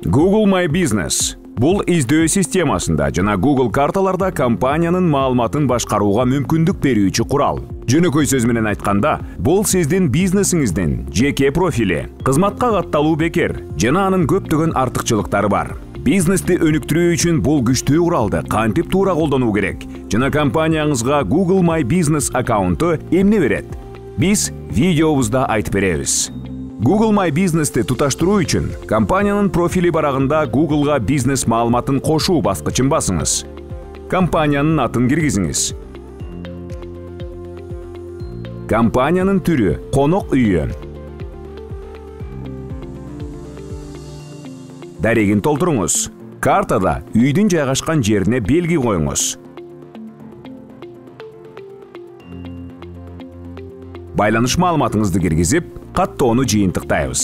Google My Business. Бул издөө системасында жана Google карталарда компаниянын маалыматын башкарууга мүмкүндүк берүүчү курал. Жөнөкөй сөз менен айтканда, бул сиздин бизнесиңиздин жеке профили, кызматка катталуу бекер жана анын көптөгөн артыкчылыктары бар. Бизнести өнүктүрүү үчүн бул күчтүү куралды кантип туура колдонуу керек жана компанияңызга Google My Business аккаунту эмне берет? Биз видеобузда айтып беребиз. Google My Business'ти туташтыруу үчүн компаниянын профили барагында Google'га бизнес маалыматын кошуу баскычын басыңыз. Компаниянын атын киргизиңиз. Компаниянын түрү, конок үйү. Дарегин толтуруңуз. Картада үйдүн жайгашкан жерине белги коюңуз. Байланыш маалыматыңызды киргизип, каттоону жыйынтыктайбыз.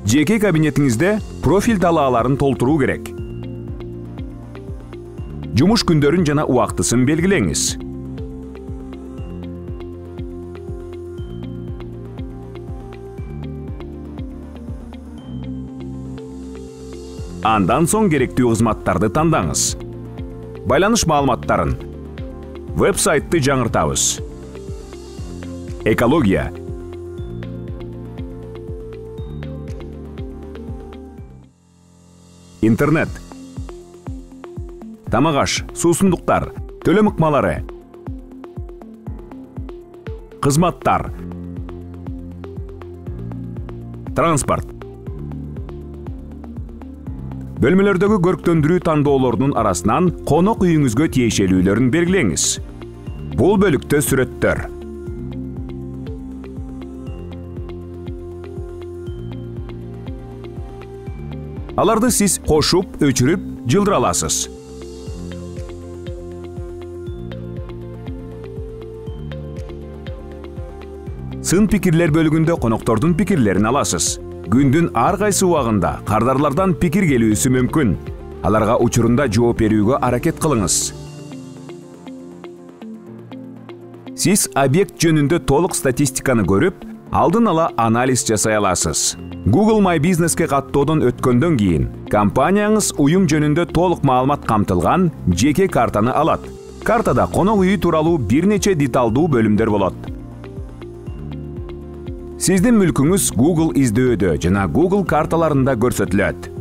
Жеке кабинетиңизде профиль талааларын толтуруу керек. Жумуш күндөрүн жана убактысын белгилеңиз. Андан соң керектүү кызматтарды тандаңыз. Байланыш маалыматтарын. Веб-сайтты жаңыртабыз. Экология. Интернет. Тамак-аш, суусундуктар, төлөм ыкмалары. Кызматтар. Транспорт. Бөлмөлөрдөгү көрктөндүрүү тандоолорунун арасынан конок үйүңүзгө тиешелүүлөрүн белгилеңиз. Бул бөлүктө сүрөттөр. Аларды сиз кошуп, өчүрүп, жылдыра аласыз. Сын пикирлер бөлүгүндө коноктордун пикирлерин аласыз. Күндүн ар кайсы убагында кардарлардан пикир келүүсү мүмкүн. Аларга учурунда жооп берүүгө аракет кылыңыз. Сиз объект жөнүндө толук статистиканы көрүп, алдын ала анализ жасай аласыз. Google My Business'ке каттоодон өткөндөн кийин компанияңыз уюм жөнүндө толук маалымат камтылган жеке картаны алат. Картада конок үйү тууралуу бир нече деталдуу бөлүмдөр болот. Сиздин мүлкүңүз Google издөөдө жана Google карталарында көрсөтүлөт.